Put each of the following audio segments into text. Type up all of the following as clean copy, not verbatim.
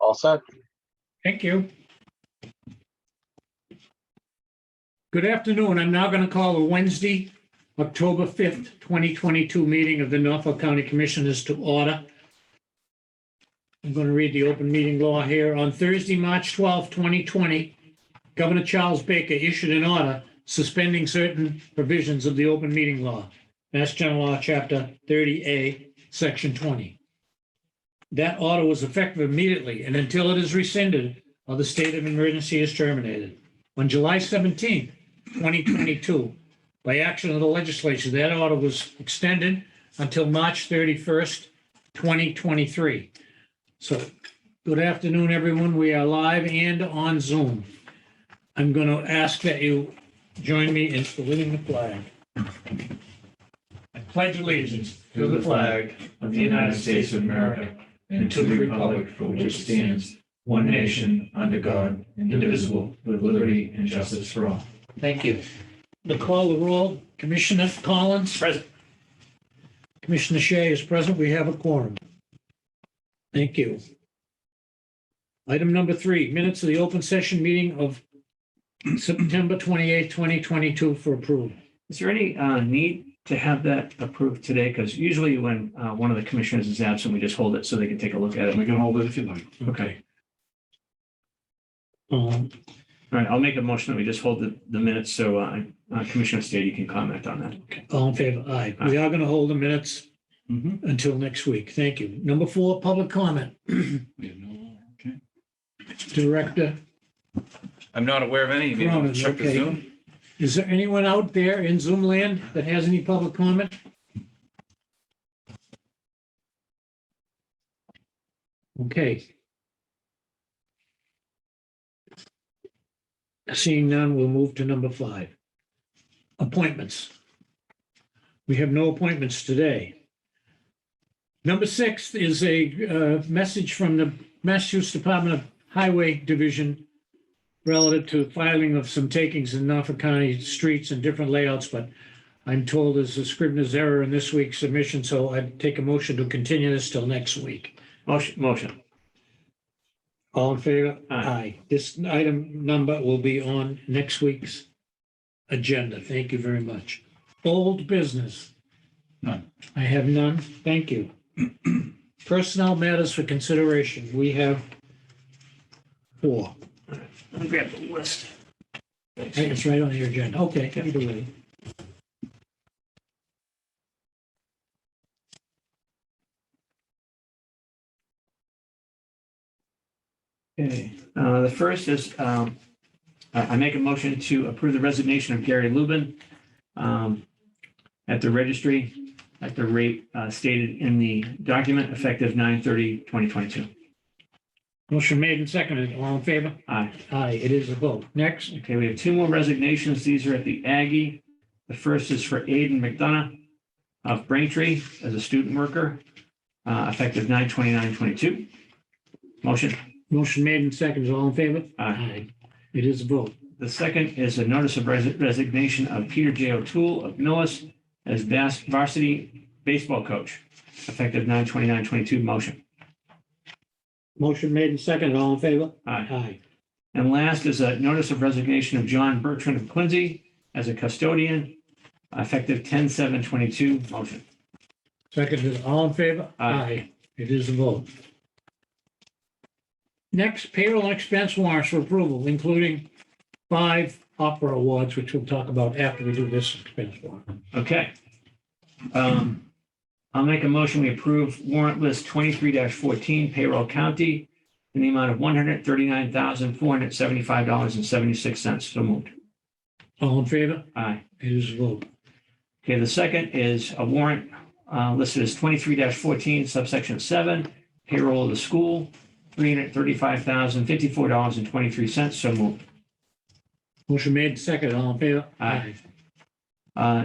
All set. Thank you. Good afternoon. I'm now going to call the Wednesday, October 5th, 2022 meeting of the Norfolk County Commissioners to order. I'm going to read the open meeting law here. On Thursday, March 12th, 2020, Governor Charles Baker issued an order suspending certain provisions of the open meeting law, Mass General Law, Chapter 30A, Section 20. That order was effective immediately and until it is rescinded or the state of emergency is terminated. On July 17th, 2022, by action of the legislature, that order was extended until March 31st, 2023. So, good afternoon, everyone. We are live and on Zoom. I'm going to ask that you join me in saluting the flag. I pledge allegiance to the flag of the United States of America and to the republic for which it stands, one nation, under God, indivisible, with liberty and justice for all. Thank you. The call the roll. Commissioner Collins. Present. Commissioner Shea is present. We have a quorum. Thank you. Item number 3, minutes of the open session meeting of September 28, 2022 for approval. Is there any need to have that approved today? Because usually when one of the commissioners is absent, we just hold it so they can take a look at it. We can hold it if you like. Okay. Um, All right, I'll make a motion that we just hold the minutes so Commissioner Stady can comment on that. All in favor? Aye. We are going to hold the minutes Mm-hmm. until next week. Thank you. Number 4, public comment. Okay. Director, I'm not aware of any. Maybe Cronin, check the okay. Zoom. is there anyone out there in Zoom land that has any public comment? Okay. Seeing none, we'll move to number 5. Appointments. We have no appointments today. Number 6 is a message from the Massachusetts Department of Highway Division relative to filing of some takings in Norfolk County streets and different layouts, but I'm told there's a Scrivener's error in this week's submission, so I'd take a motion to continue this till next week. Motion. All in favor? Aye. This item number will be on next week's agenda. Thank you very much. Old business. None. I have none. Thank you. Personnel matters for consideration. We have 4. Let me grab the list. Thanks. Hey, it's right on your agenda. Okay, either way. Okay, the first is, I make a motion to approve the resignation of Gary Lubin at the registry at the rate stated in the document effective 9/30/2022. Motion made and seconded. All in favor? Aye. Aye, it is a vote. Next, Okay, we have 2 more resignations. These are at the Aggie. The first is for Aidan McDonough of Braintree as a student worker, effective 9/29/22. Motion. motion made and seconded. All in favor? Aye. It is a vote. The second is a notice of resignation of Peter J. O'Toole of Millis as varsity baseball coach, effective 9/29/22. Motion. Motion made and seconded. All in favor? Aye. Aye. And last is a notice of resignation of John Bertrand of Quincy as a custodian, effective 10/7/22. Motion. Seconded. All in favor? Aye. It is a vote. Next, payroll and expense warrants for approval, including 5 opera awards, which we'll talk about after we do this expense warrant. Okay. I'll make a motion. We approve warrant list 23-14 payroll county in the amount of $139,475.76. So moved. All in favor? Aye. It is a vote. Okay, the second is a warrant listed as 23-14 subsection 7 payroll of the school, $335,054.23. So moved. Motion made and seconded. All in favor? Aye.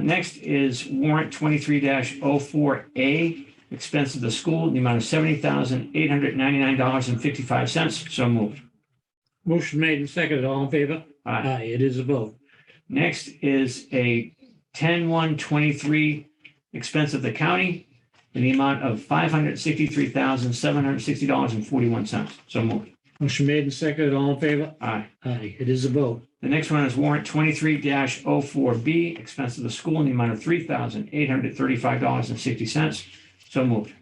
Next is warrant 23-04A, expense of the school, in the amount of $70,899.55. So moved. Motion made and seconded. All in favor? Aye. It is a vote. Next is a 10/1/23 expense of the county in the amount of $563,760.41. So moved. Motion made and seconded. All in favor? Aye. Aye, it is a vote. The next one is warrant 23-04B, expense of the school in the amount of $3,835.60. So moved.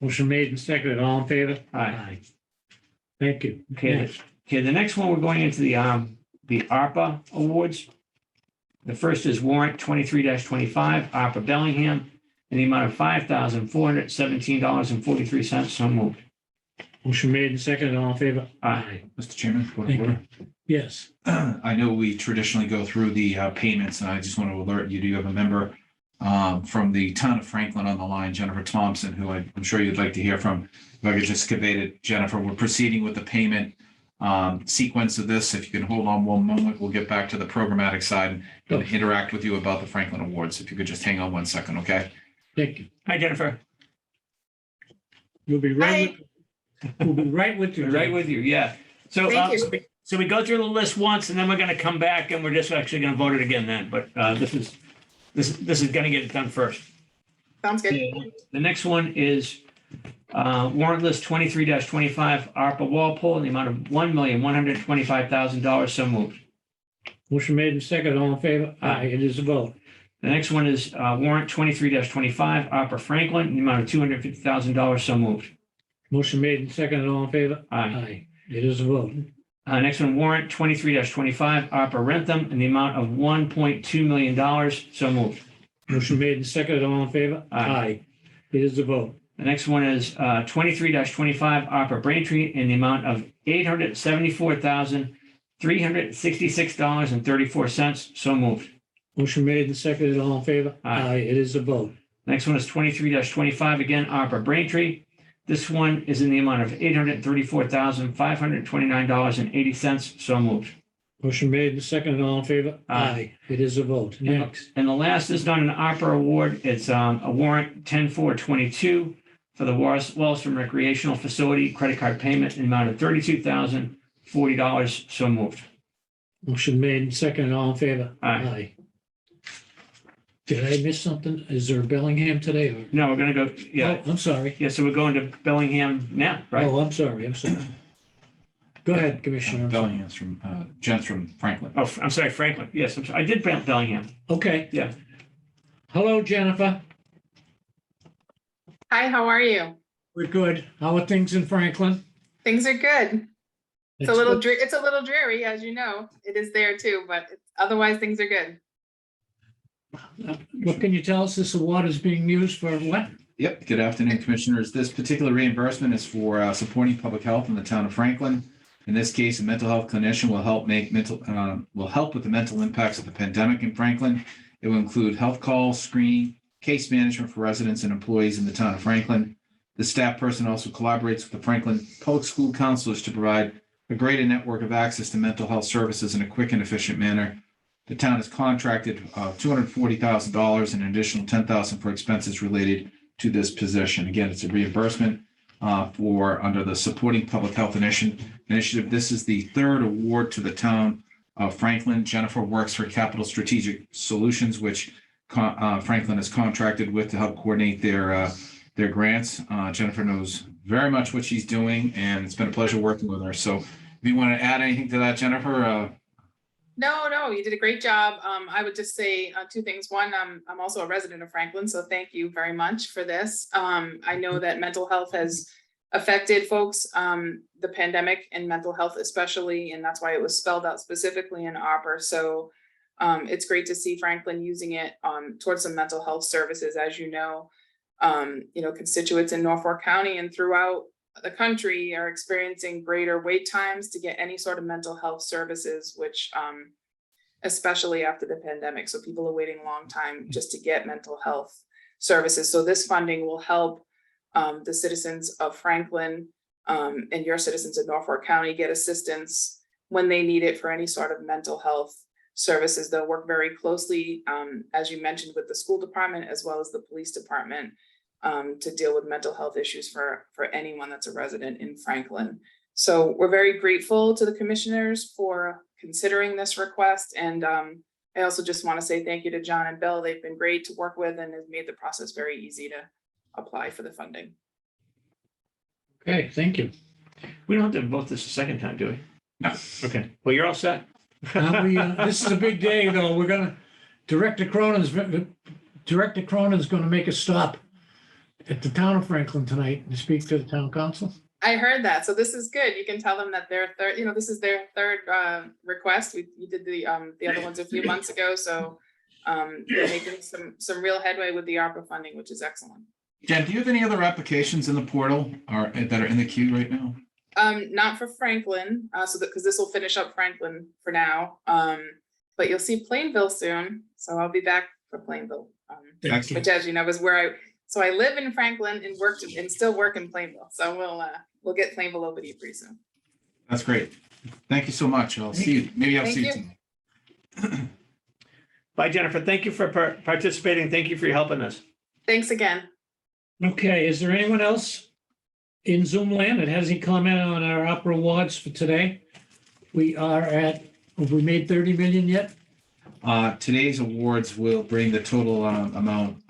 Motion made and seconded. All in favor? Aye. Thank you. Okay, the next one, we're going into the ARPA awards. The first is warrant 23-25, ARPA Bellingham, in the amount of $5,417.43. So moved. Motion made and seconded. All in favor? Aye. Mr. Chairman, point Thank of order. Yes. I know we traditionally go through the payments, and I just want to alert you, do you have a member from the town of Franklin on the line, Jennifer Thompson, who I'm sure you'd like to hear from. If I could just convey to Jennifer, we're proceeding with the payment sequence of this. If you can hold on one moment, we'll get back to the programmatic side and interact with you about the Franklin Awards. If you could just hang on 1 second, okay? Thank you. Hi, Jennifer. We'll be right with you. Right with you, yeah. So, Thank you. so we go through the list once, and then we're going to come back, and we're just actually going to vote it again then. But this is going to get it done first. Sounds good. The next one is warrant list 23-25, ARPA Walpole, in the amount of $1,125,000. So moved. Motion made and seconded. All in favor? Aye. It is a vote. The next one is warrant 23-25, ARPA Franklin, in the amount of $250,000. So moved. Motion made and seconded. All in favor? Aye. It is a vote. Next one, warrant 23-25, ARPA Rentham, in the amount of $1.2 million. So moved. Motion made and seconded. All in favor? Aye. It is a vote. The next one is 23-25, ARPA Braintree, in the amount of $874,366.34. So moved. Motion made and seconded. All in favor? Aye. It is a vote. Next one is 23-25, again, ARPA Braintree. This one is in the amount of $834,529.80. So moved. Motion made and seconded. All in favor? Aye. It is a vote. Next. And the last is not an ARPA award. It's a warrant 10-422 for the Wellstone Recreational Facility credit card payment in the amount of $32,040. So moved. Motion made and seconded. All in favor? Aye. Did I miss something? Is there a Bellingham today? Or? No, we're going to go, yeah. Oh, I'm sorry. Yeah, so we're going to Bellingham now, right? Oh, I'm sorry. Go ahead, Commissioner. Bellingham's from, Jen's from Franklin. Oh, I'm sorry, Franklin. Yes, I'm sorry. I did Bellingham. Okay. Yeah. Hello, Jennifer. Hi, how are you? We're good. How are things in Franklin? Things are good. It's a It's little good. it's a little dreary, as you know. It is there too, but otherwise things are good. What can you tell us? This award is being used for what? Yep. Good afternoon, Commissioners. This particular reimbursement is for supporting public health in the town of Franklin. In this case, a mental health clinician will help with the mental impacts of the pandemic in Franklin. It will include health calls, screening, case management for residents and employees in the town of Franklin. The staff person also collaborates with the Franklin Public School counselors to provide a greater network of access to mental health services in a quick and efficient manner. The town has contracted $240,000 and an additional $10,000 for expenses related to this position. Again, it's a reimbursement for under the Supporting Public Health Initiative. This is the third award to the town of Franklin. Jennifer works for Capital Strategic Solutions, which Franklin is contracted with to help coordinate their grants. Jennifer knows very much what she's doing, and it's been a pleasure working with her. So if you want to add anything to that, Jennifer? No, you did a great job. I would just say two things. One, I'm also a resident of Franklin, so thank you very much for this. I know that mental health has affected folks, the pandemic and mental health especially, and that's why it was spelled out specifically in ARPA. So it's great to see Franklin using it towards some mental health services. As you know, constituents in Norfolk County and throughout the country are experiencing greater wait times to get any sort of mental health services, which especially after the pandemic. So people are waiting a long time just to get mental health services. So this funding will help the citizens of Franklin and your citizens in Norfolk County get assistance when they need it for any sort of mental health services. They'll work very closely, as you mentioned, with the school department as well as the police department to deal with mental health issues for anyone that's a resident in Franklin. So we're very grateful to the commissioners for considering this request. And I also just want to say thank you to John and Bill. They've been great to work with and has made the process very easy to apply for the funding. Okay, thank you. We don't have to vote this a second time, do we? No. Okay, well, you're all set. This is a big day, though. We're gonna, Director Cronin's gonna make a stop at the town of Franklin tonight to speak to the town council. I heard that, so this is good. You can tell them that their third, this is their third request. You did the other ones a few months ago, so they're making some real headway with the ARPA funding, which is excellent. Jen, do you have any other applications in the portal or that are in the queue right now? Not for Franklin, because this will finish up Franklin for now. But you'll see Plainville soon, so I'll be back for Plainville. Thank you. Which, as you know, is where I live in Franklin and still work in Plainville. So we'll get Plainville over to you pretty soon. That's great. Thank you so much. I'll see you. Maybe I'll Thank see you you. tonight. Bye, Jennifer. Thank you for participating. Thank you for helping us. Thanks again. Okay, is there anyone else in Zoom land that has any comment on our opera awards for today? Have we made 30 million yet? Today's awards will bring the total amount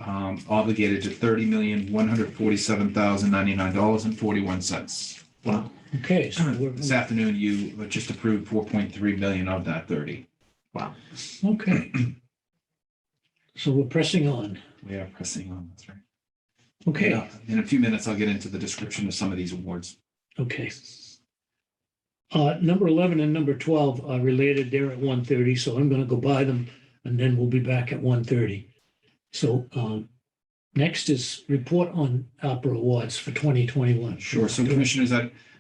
obligated to $30,147,099.41. Wow. Okay, so This afternoon, you just approved 4.3 million of that 30. Wow. okay. So we're pressing on. We are pressing on. That's right. Okay, Yeah, in a few minutes, I'll get into the description of some of these awards. okay. Number 11 and number 12 are related. They're at 1:30, so I'm gonna go by them and then we'll be back at 1:30. So next is report on opera awards for 2021. Sure. So commissioners,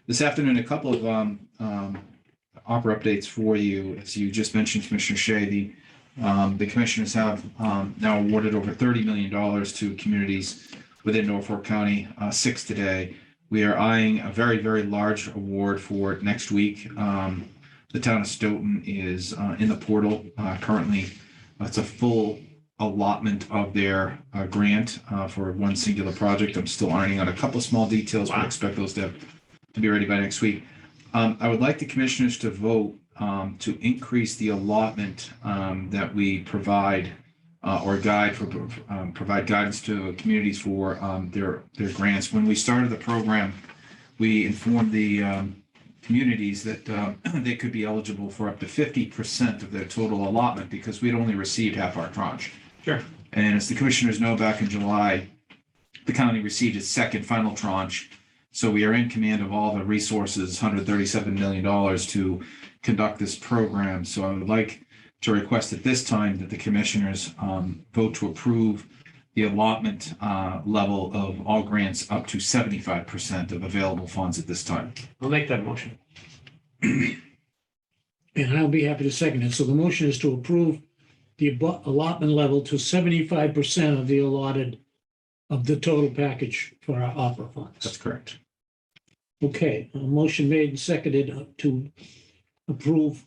this afternoon, a couple of opera updates for you. As you just mentioned, Commissioner Shea, the commissioners have now awarded over $30 million to communities within Norfolk County, 6 today. We are eyeing a very, very large award for next week. The town of Stoughton is in the portal currently. It's a full allotment of their grant for one singular project. I'm still ironing out a couple of small details, but I expect those to be ready by next week. I would like the commissioners to vote to increase the allotment that we provide or provide guidance to communities for their grants. When we started the program, we informed the communities that they could be eligible for up to 50% of their total allotment because we'd only received half our tranche. Sure. And as the commissioners know, back in July, the county received its second final tranche. So we are in command of all the resources, $137 million to conduct this program. So I would like to request at this time that the commissioners vote to approve the allotment level of all grants up to 75% of available funds at this time. I'll make that motion. And I'll be happy to second it. So the motion is to approve the allotment level to 75% of the allotted of the total package for our opera funds. That's correct. Okay, a motion made and seconded to approve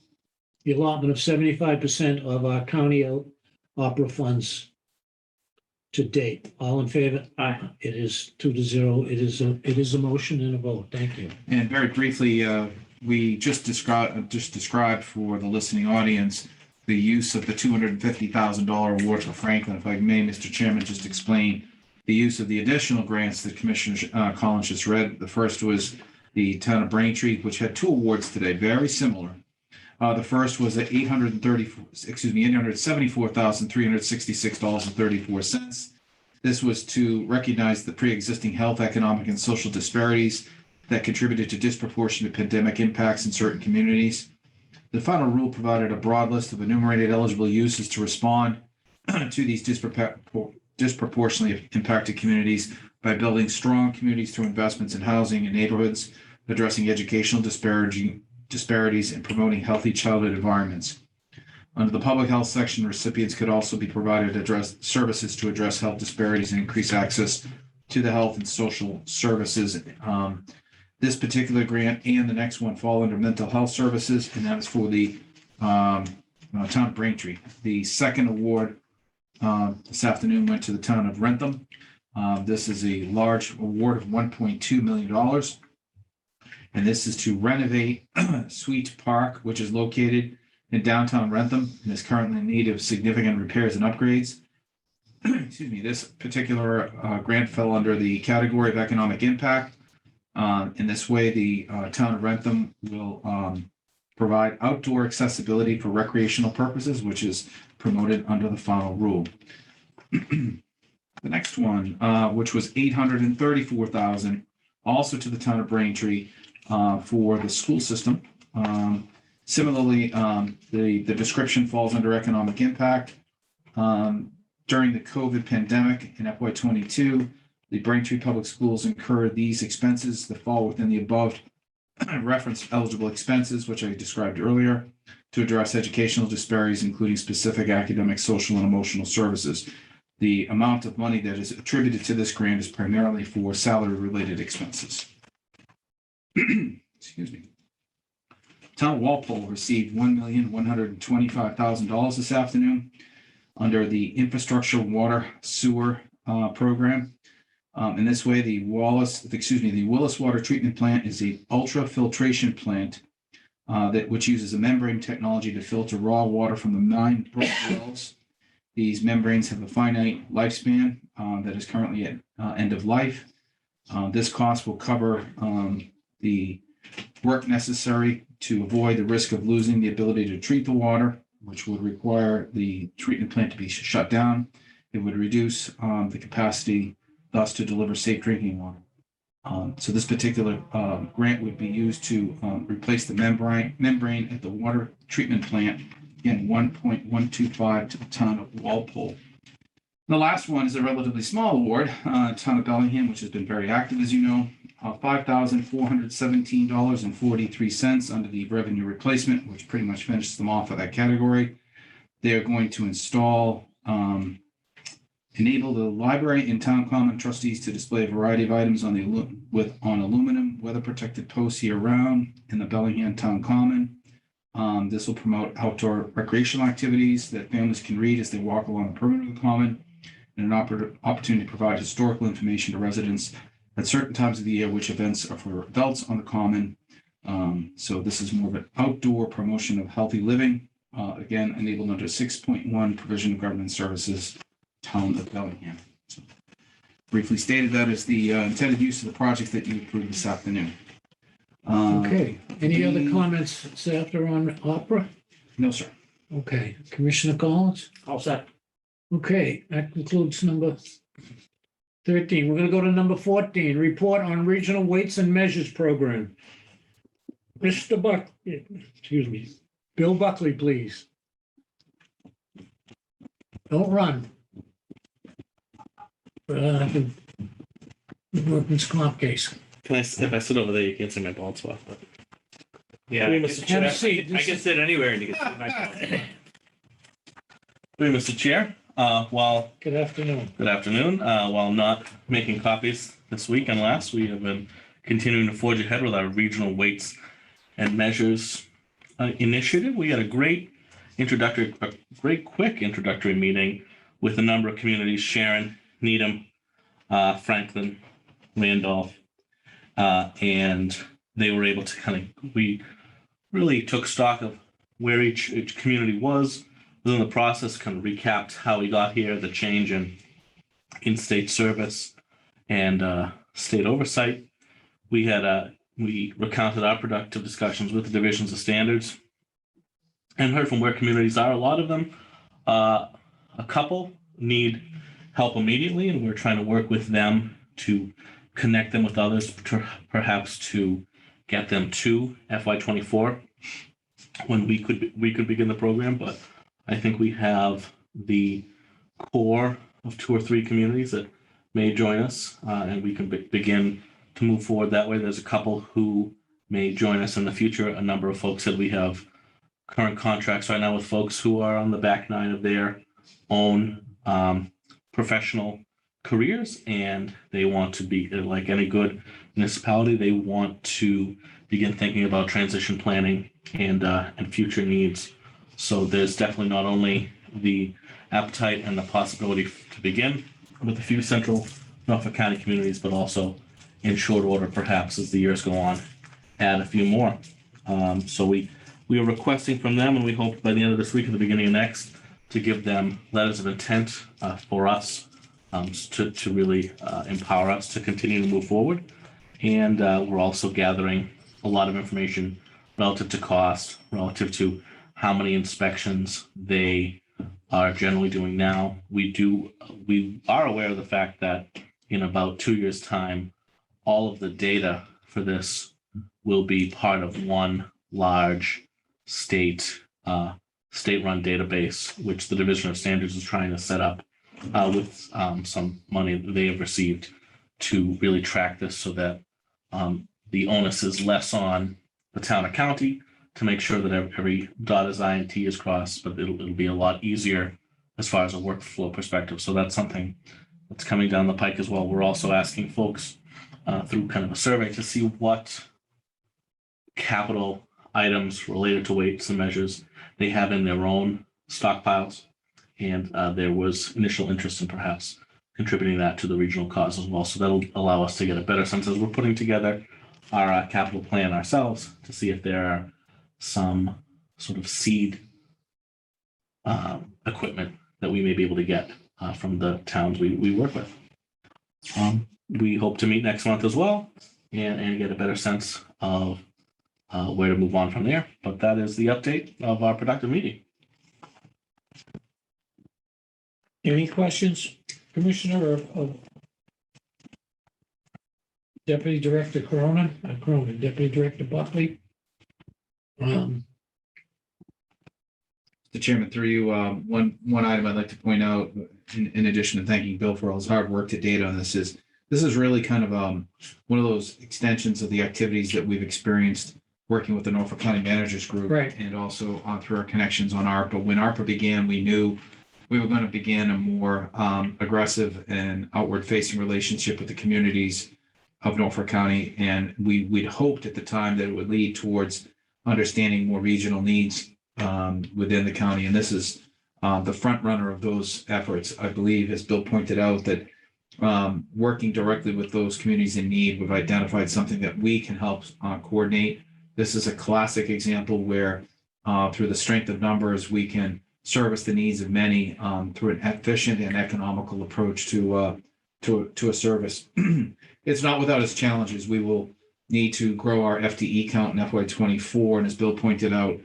the allotment of 75% of our county opera funds to date. All in favor? Aye. It is 2-0. It is a motion and a vote. Thank you. And very briefly, we just described for the listening audience the use of the $250,000 award for Franklin. If I may, Mr. Chairman, just explain the use of the additional grants that Commissioner Collins just read. The first was the town of Braintree, which had 2 awards today, very similar. The first was at $874,366.34. This was to recognize the pre-existing health, economic, and social disparities that contributed to disproportionate pandemic impacts in certain communities. The final rule provided a broad list of enumerated eligible uses to respond to these disproportionately impacted communities by building strong communities through investments in housing and neighborhoods, addressing educational disparities, and promoting healthy childhood environments. Under the public health section, recipients could also be provided services to address health disparities and increase access to the health and social services. This particular grant and the next one fall under mental health services, and that is for the town of Braintree. The second award this afternoon went to the town of Rentham. This is a large award of $1.2 million. And this is to renovate Sweet Park, which is located in downtown Rentham and is currently in need of significant repairs and upgrades. excuse me, this particular grant fell under the category of economic impact. In this way, the town of Rentham will provide outdoor accessibility for recreational purposes, which is promoted under the final rule. The next one, which was $834,000, also to the town of Braintree for the school system. Similarly, the description falls under economic impact. During the COVID pandemic in FY22, the Braintree Public Schools incurred these expenses that fall within the above referenced eligible expenses, which I described earlier, to address educational disparities, including specific academic, social, and emotional services. The amount of money that is attributed to this grant is primarily for salary-related expenses. Excuse me. Town of Walpole received $1,125,000 this afternoon under the Infrastructure Water Sewer Program. In this way, the Willis Water Treatment Plant is an ultrafiltration plant which uses a membrane technology to filter raw water from the 9 brook wells. These membranes have a finite lifespan that is currently at end of life. This cost will cover the work necessary to avoid the risk of losing the ability to treat the water, which would require the treatment plant to be shut down. It would reduce the capacity, thus to deliver safe drinking water. So this particular grant would be used to replace the membrane at the water treatment plant, again, 1.125 to the town of Walpole. The last one is a relatively small award, town of Bellingham, which has been very active, as you know, $5,417.43 under the revenue replacement, which pretty much finishes them off of that category. They are going to enable the library and town common trustees to display a variety of items on aluminum weather-protected posts year-round in the Bellingham Town Common. This will promote outdoor recreational activities that families can read as they walk along the perimeter of the common, and an opportunity to provide historical information to residents at certain times of the year, which events are for adults on the common. So this is more of an outdoor promotion of healthy living, again, enabled under 6.1 provision of government services, town of Bellingham. So briefly stated, that is the intended use of the project that you approved this afternoon. Okay, any other comments this after on opera? No, sir. Okay, Commissioner Collins? All set. Okay, that concludes number 13. We're gonna go to number 14, report on regional weights and measures program. Mr. Bill Buckley, please. Don't run. Workman's comp case. If I sit over there, you can't see my bald spot. But yeah, Have a seat. I can sit anywhere and you can see my bald spot. Mr. Chair, while Good afternoon. good afternoon, while not making copies this week and last, we have been continuing to forge ahead with our regional weights and measures initiative. We had a great quick introductory meeting with a number of communities: Sharon, Needham, Franklin, Randolph, and they were able to we really took stock of where each community was within the process, kind of recapped how we got here, the change in-state service and state oversight. We recounted our productive discussions with the divisions of standards and heard from where communities are. A lot of them, a couple need help immediately, and we're trying to work with them to connect them with others, perhaps to get them to FY24 when we could begin the program. But I think we have the core of 2 or 3 communities that may join us, and we can begin to move forward that way. There's a couple who may join us in the future. A number of folks that we have current contracts right now with folks who are on the back 9 of their own professional careers, and they want to be, like any good municipality, they want to begin thinking about transition planning and future needs. So there's definitely not only the appetite and the possibility to begin with a few central Norfolk County communities, but also in short order, perhaps as the years go on, add a few more. So we are requesting from them, and we hope by the end of this week or the beginning of next, to give them letters of intent for us to really empower us to continue to move forward. And we're also gathering a lot of information relative to cost, relative to how many inspections they are generally doing now. We are aware of the fact that in about 2 years' time, all of the data for this will be part of one large state-run database, which the Division of Standards is trying to set up with some money that they have received to really track this so that the onus is less on the town or county to make sure that every dot is I and T is crossed, but it'll be a lot easier as far as a workflow perspective. So that's something that's coming down the pike as well. We're also asking folks through kind of a survey to see what capital items related to weights and measures they have in their own stockpiles. And there was initial interest in perhaps contributing that to the regional cause as well. So that'll allow us to get a better sense as we're putting together our capital plan ourselves to see if there are some sort of seed equipment that we may be able to get from the towns we work with. We hope to meet next month as well and get a better sense of where to move on from there. But that is the update of our productive meeting. Any questions, Commissioner of Deputy Director Cronin, Deputy Director Buckley? Mr. Chairman, through you, one item I'd like to point out, in addition to thanking Bill for all his hard work to date on this is really kind of one of those extensions of the activities that we've experienced working with the Norfolk County Managers Group. Right. And also through our connections on ARPA. When ARPA began, we knew we were going to begin a more aggressive and outward-facing relationship with the communities of Norfolk County. And we'd hoped at the time that it would lead towards understanding more regional needs within the county. And this is the front runner of those efforts. I believe, as Bill pointed out, that working directly with those communities in need, we've identified something that we can help coordinate. This is a classic example where through the strength of numbers, we can service the needs of many through an efficient and economical approach to a service. It's not without its challenges. We will need to grow our FTE count in FY24, and as Bill pointed out,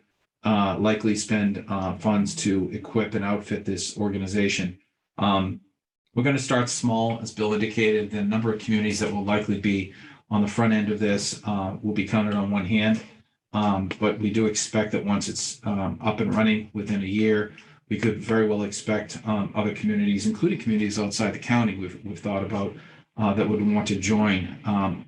likely spend funds to equip and outfit this organization. We're going to start small, as Bill indicated. The number of communities that will likely be on the front end of this will be counted on one hand. But we do expect that once it's up and running within a year, we could very well expect other communities, including communities outside the county, we've thought about that would want to join.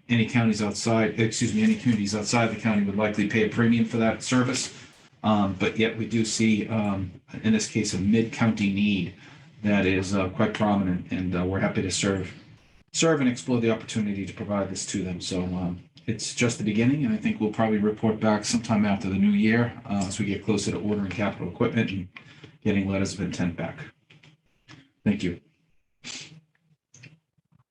Any communities outside the county would likely pay a premium for that service. But yet we do see, in this case, a mid-county need that is quite prominent, and we're happy to serve and explore the opportunity to provide this to them. So it's just the beginning, and I think we'll probably report back sometime after the new year as we get closer to ordering capital equipment and getting letters of intent back. Thank you.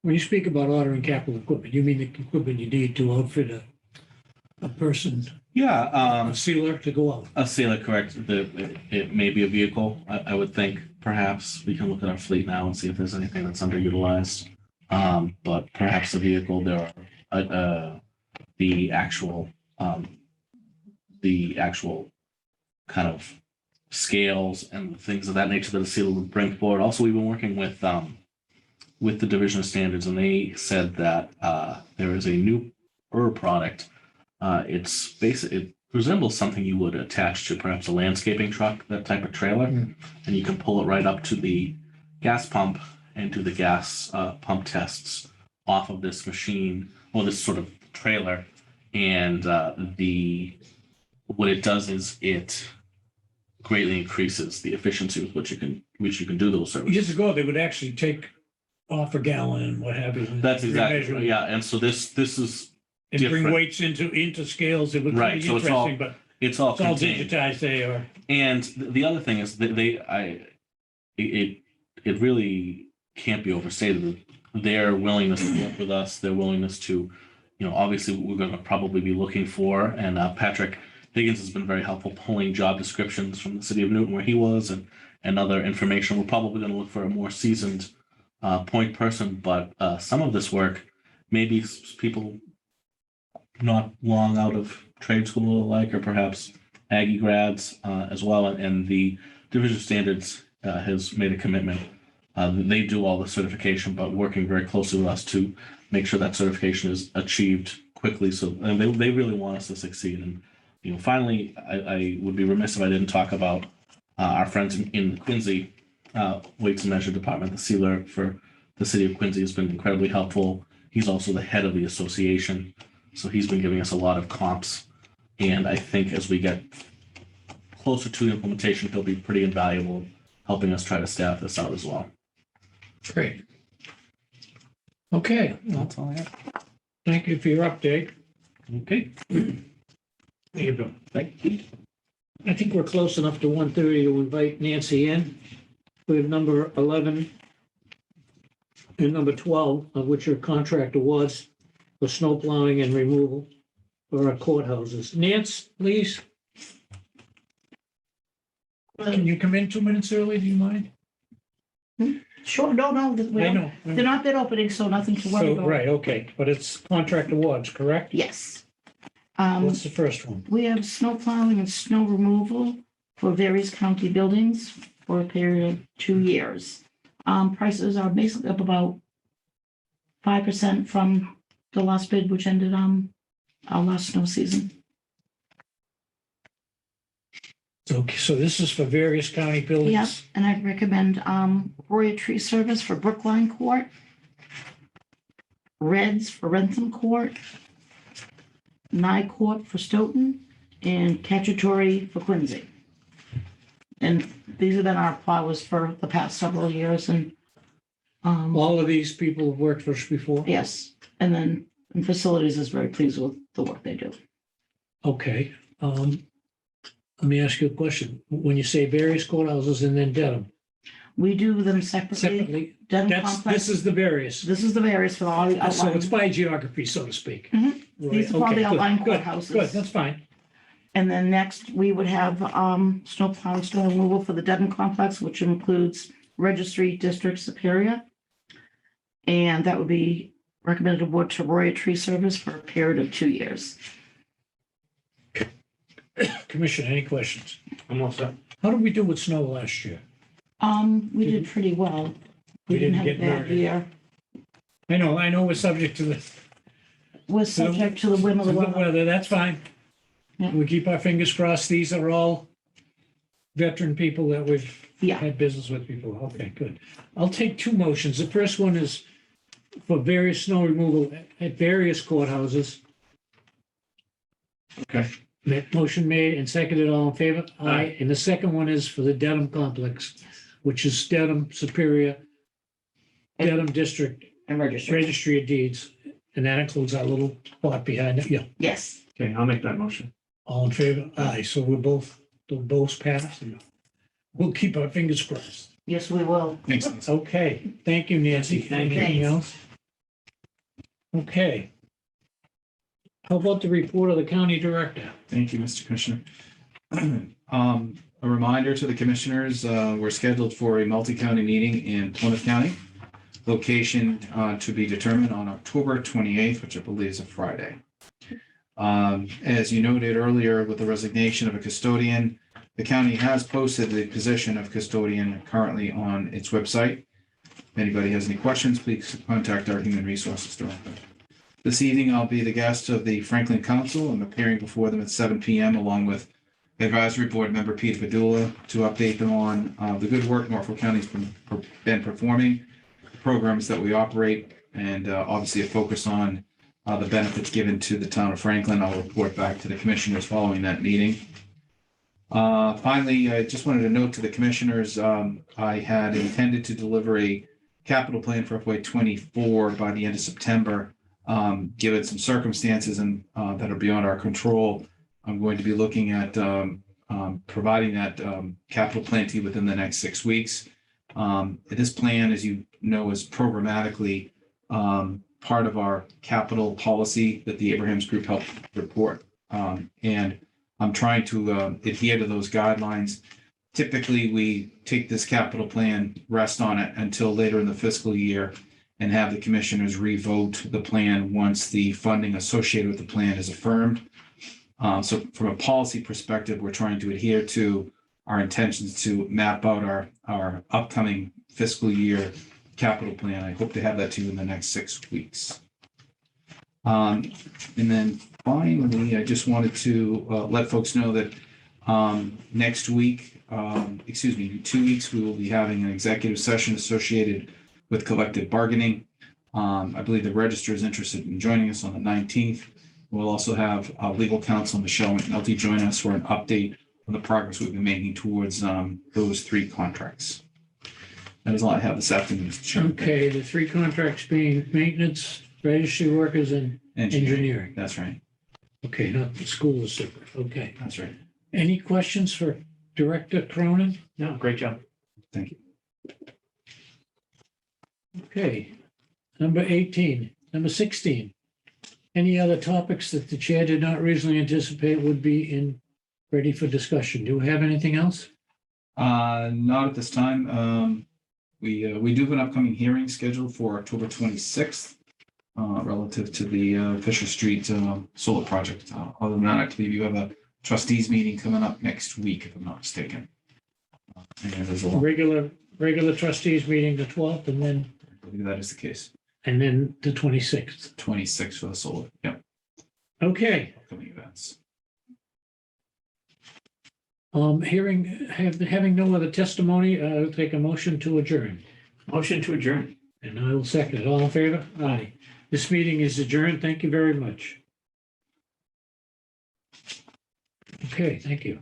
When you speak about ordering capital equipment, you mean the equipment you need to outfit a person, Yeah, a sealer to go out? a sailor, correct. It may be a vehicle. I would think perhaps we can look at our fleet now and see if there's anything that's underutilized. But perhaps a vehicle. There are the actual kind of scales and things of that nature that a sealer would bring forward. Also, we've been working with the Division of Standards, and they said that there is a new product. It resembles something you would attach to perhaps a landscaping truck, that type of trailer, and you can pull it right up to the gas pump and do the gas pump tests off of this machine or this sort of trailer. And what it does is it greatly increases the efficiency with which you can do those services. Years ago, they would actually take off a gallon and what have you. That's exactly measure right. Yeah, and so this is and bring different. weights into scales. It would Right, be so it's all- interesting, but it's all it's all contained. digitized. They are. And the other thing is that it really can't be overstated. Their willingness to work with us, their willingness to, obviously we're going to probably be looking for, and Patrick Higgins has been very helpful pulling job descriptions from the city of Newton where he was and other information. We're probably going to look for a more seasoned point person, but some of this work, maybe people not long out of trade school alike, or perhaps Aggie grads as well. And the Division of Standards has made a commitment. They do all the certification, but working very closely with us to make sure that certification is achieved quickly. So and they really want us to succeed. And finally, I would be remiss if I didn't talk about our friends in Quincy Weights and Measure Department. The sealer for the city of Quincy has been incredibly helpful. He's also the head of the association, so he's been giving us a lot of comps. And I think as we get closer to implementation, he'll be pretty invaluable helping us try to staff this out as well. Great. Okay, well, That's all I have. thank you for your update. Okay. There you go. Thank you. I think we're close enough to 1:30 to invite Nancy in. We have number 11 and number 12, of which are contract awards for snow plowing and removal for our courthouses. Nance, please. Can you come in 2 minutes early? Do you mind? Sure, no, I know. they're not bid openings, so nothing to worry So, about. right, okay, but it's contract awards, correct? Yes. What's the first one? We have snow plowing and snow removal for various county buildings for a period of 2 years. Prices are basically up about 5% from the last bid, which ended our last snow season. So this is for various county buildings? Yep, and I'd recommend Royal Tree Service for Brookline Court, Reds for Rentham Court, Nye Court for Stoughton, and Cacciatore for Quincy. And these have been our plowers for the past several years, and All of these people have worked for us before? yes, and then and Facilities is very pleased with the work they do. Okay, let me ask you a question. When you say various courthouses and then Dedham, We do them separately. separately, Dedham this Complex, is the various. this is the various for all the So it's outlying. by geography, so to speak. Mhm. Right, These are all okay, the good, outlying good, courthouses. Good, that's fine. And then next, we would have snow plowing, snow removal for the Dedham Complex, which includes Registry District Superior. And that would be recommended award to Royal Tree Service for a period of 2 years. Commissioner, any questions? I'm all set. How did we do with snow last year? We did pretty well. We We didn't have a get bad murdered. year. I know we're subject to the We're subject to the whim of the weather. weather, that's fine. Yeah. We keep our fingers crossed. These are all veteran people that we've Yeah, had business with before. Okay, good. I'll take two motions. The first one is for various snow removal at various courthouses. Okay. Motion made and seconded, all in favor? Aye. And the second one is for the Dedham Complex, which is Dedham Superior, Dedham District and Registry. Registry of Deeds, and that includes our little plot behind it. Yeah, Yes, Okay, I'll make that motion. all in favor? Aye, so they'll both pass. We'll keep our fingers crossed. yes, we will. Thanks, Nancy. Okay, thank you, Nancy. Thank you. Anything else? Okay. How about the report of the county director? Thank you, Mr. Commissioner. A reminder to the commissioners, we're scheduled for a multi-county meeting in Plymouth County. Location to be determined on October 28th, which I believe is a Friday. As you noted earlier, with the resignation of a custodian, the county has posted the position of custodian currently on its website. If anybody has any questions, please contact our human resources director. This evening, I'll be the guest of the Franklin Council. I'm appearing before them at 7 p.m. along with Advisory Board Member Peter Padula to update them on the good work Norfolk County's been performing, programs that we operate, and obviously a focus on the benefits given to the town of Franklin. I'll report back to the commissioners following that meeting. Finally, I just wanted to note to the commissioners, I had intended to deliver a capital plan for FY24 by the end of September. Given some circumstances and that are beyond our control, I'm going to be looking at providing that capital plan to you within the next 6 weeks. This plan, as you know, is programmatically part of our capital policy that the Abrahams Group helped report. And I'm trying to adhere to those guidelines. Typically, we take this capital plan, rest on it until later in the fiscal year, and have the commissioners revote the plan once the funding associated with the plan is affirmed. So from a policy perspective, we're trying to adhere to our intentions to map out our upcoming fiscal year capital plan. I hope to have that to you in the next 6 weeks. And then finally, I just wanted to let folks know that next week, in 2 weeks, we will be having an executive session associated with collective bargaining. I believe the Register is interested in joining us on the 19th. We'll also have legal counsel Michelle McNulty join us for an update on the progress we've been making towards those 3 contracts. That is all I have this afternoon, Mr. Chairman. Okay, the 3 contracts being maintenance, registry workers, and engineering. That's right. Okay, not the school is separate. Okay. That's right. Any questions for Director Cronin? No, great job. Thank you. Okay. Number 18, number 16. Any other topics that the chair did not reasonably anticipate would be ready for discussion? Do we have anything else? Not at this time. We do have an upcoming hearing scheduled for October 26th relative to the Fisher Street solar project. Other than that, I believe you have a trustees meeting coming up next week, if I'm not mistaken. And there's a lot. Regular trustees meeting the 12th and then I believe that is the case. the 26th. 26th for the solar. Yep. Okay. Upcoming events. Having no other testimony, I'll take a motion to adjourn. Motion to adjourn. And I will second it. All in favor? Aye. This meeting is adjourned. Thank you very much. Okay, thank you.